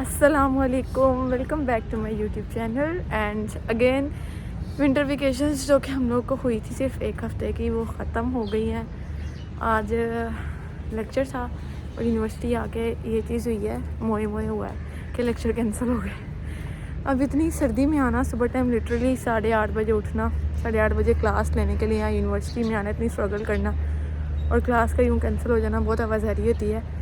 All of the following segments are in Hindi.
अस्सलामुअलैकुम, welcome back to my YouTube channel and again winter vacations जो कि हम लोग को हुई थी सिर्फ एक हफ़्ते की, वो ख़त्म हो गई हैं। आज लेक्चर था और यूनिवर्सिटी आके ये चीज़ हुई है, मोए मोए हुआ है कि लेक्चर कैंसिल हो गए। अब इतनी सर्दी में आना, सुबह टाइम लिटरली 8:30 बजे उठना, 8:30 बजे क्लास लेने के लिए यहाँ यूनिवर्सिटी में आना, इतनी स्ट्रगल करना और क्लास का यूँ कैंसिल हो जाना बहुत आवाज़ारी होती है।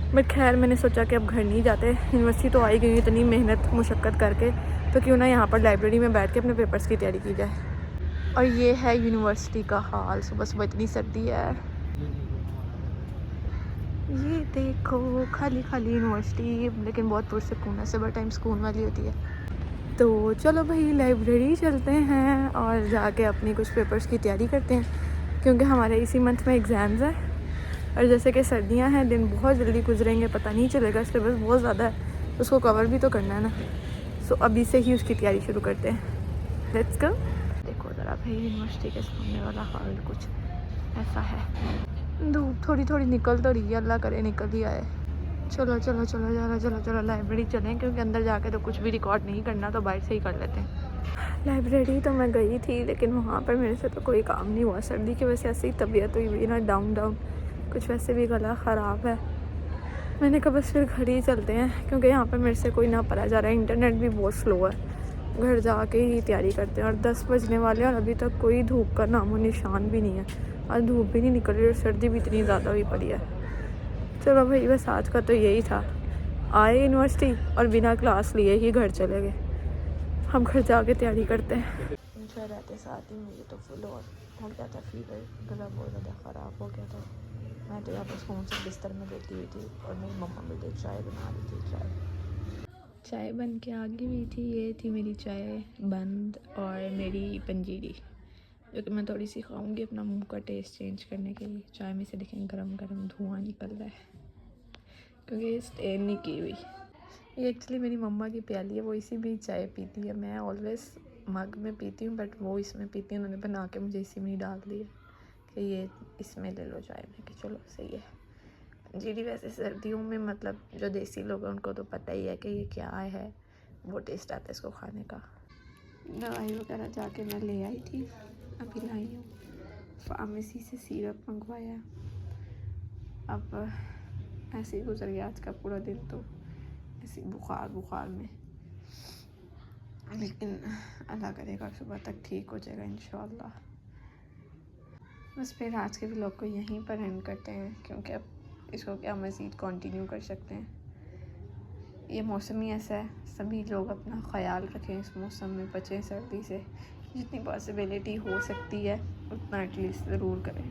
बट खैर मैंने सोचा कि अब घर नहीं जाते, यूनिवर्सिटी तो आई गई, इतनी मेहनत मुशक्क़त करके, तो क्यों ना यहाँ पर लाइब्रेरी में बैठ के अपने पेपर्स की तैयारी की जाए। और ये है यूनिवर्सिटी का हाल, सुबह सुबह इतनी सर्दी है। ये देखो खाली खाली यूनिवर्सिटी, लेकिन बहुत पुरसकून है, सुबह टाइम सुकून वाली होती है। तो चलो भाई लाइब्रेरी चलते हैं और जाके अपनी कुछ पेपर्स की तैयारी करते हैं, क्योंकि हमारे इसी मंथ में एग्ज़ाम्स हैं और जैसे कि सर्दियां हैं, दिन बहुत जल्दी गुजरेंगे, पता नहीं चलेगा, सिलेबस बहुत ज़्यादा है, उसको कवर भी तो करना है ना। सो अभी से ही उसकी तैयारी शुरू करते हैं, लेट्स गो। देखो ज़रा भाई यूनिवर्सिटी के सामने वाला हाल कुछ ऐसा है। धूप थोड़ी थोड़ी निकल तो रही है, अल्लाह करे निकल ही आए। चलो चलो चलो चलो चलो चलो लाइब्रेरी चलें, क्योंकि अंदर जाके तो कुछ भी रिकॉर्ड नहीं करना, तो बाहर से ही कर लेते हैं। लाइब्रेरी तो मैं गई थी, लेकिन वहाँ पर मेरे से तो कोई काम नहीं हुआ, सर्दी की वजह से ऐसी तबीयत हुई ना, डाउन डाउन कुछ, वैसे भी गला ख़राब है। मैंने कहा बस फिर घर ही चलते हैं, क्योंकि यहाँ पर मेरे से कोई ना पढ़ा जा रहा है, इंटरनेट भी बहुत स्लो है। घर जाके ही तैयारी करते हैं और 10 बजने वाले हैं और अभी तक कोई धूप का नामो निशान भी नहीं है, और धूप भी नहीं निकल रही और सर्दी भी इतनी ज़्यादा हुई पड़ी है। चलो भाई बस आज का तो यही था, आए यूनिवर्सिटी और बिना क्लास लिए ही घर चले गए। हम घर जाके तैयारी करते हैं। घर रहते साथ ही मुझे तो फुल और हो गया था फीवर, गला बहुत ज़्यादा ख़राब हो गया था। मैं तो यहाँ पर सुकून से बिस्तर में लेटी हुई थी और मेरी मम्मा मुझे चाय बना रही थी। चाय बन के आ गई हुई थी, ये थी मेरी चाय बंद और मेरी पंजीरी, जो कि मैं थोड़ी सी खाऊंगी अपना मुंह का टेस्ट चेंज करने के लिए। चाय में से देखें गरम गरम धुआं निकल रहा है, क्योंकि ये स्टेन नहीं की हुई। ये एक्चुअली मेरी मम्मा की प्याली है, वो इसी में चाय पीती है। मैं ऑलवेज़ मग में पीती हूँ, बट वो इसमें पीती है, उन्होंने बना के मुझे इसी में ही डाल दिया कि ये इसमें ले लो चाय में, कि चलो सही है। पंजीरी वैसे सर्दियों में, मतलब जो देसी लोग हैं उनको तो पता ही है कि ये क्या है, वो टेस्ट आता है इसको खाने का। दवाई वगैरह जाके मैं ले आई थी, अभी लाई हूँ। फार्मेसी से सिरप मंगवाया। अब ऐसे ही गुजर गया आज का पूरा दिन, तो ऐसे बुखार में, लेकिन अल्लाह करेगा सुबह तक ठीक हो जाएगा इंशाल्लाह। बस फिर आज के व्लॉग को यहीं पर एंड करते हैं, क्योंकि अब इसको क्या मज़ीद कंटिन्यू कर सकते हैं। ये मौसम ही ऐसा है, सभी लोग अपना ख्याल रखें, इस मौसम में बचें सर्दी से, जितनी पॉसिबिलिटी हो सकती है उतना एटलीस्ट ज़रूर करें।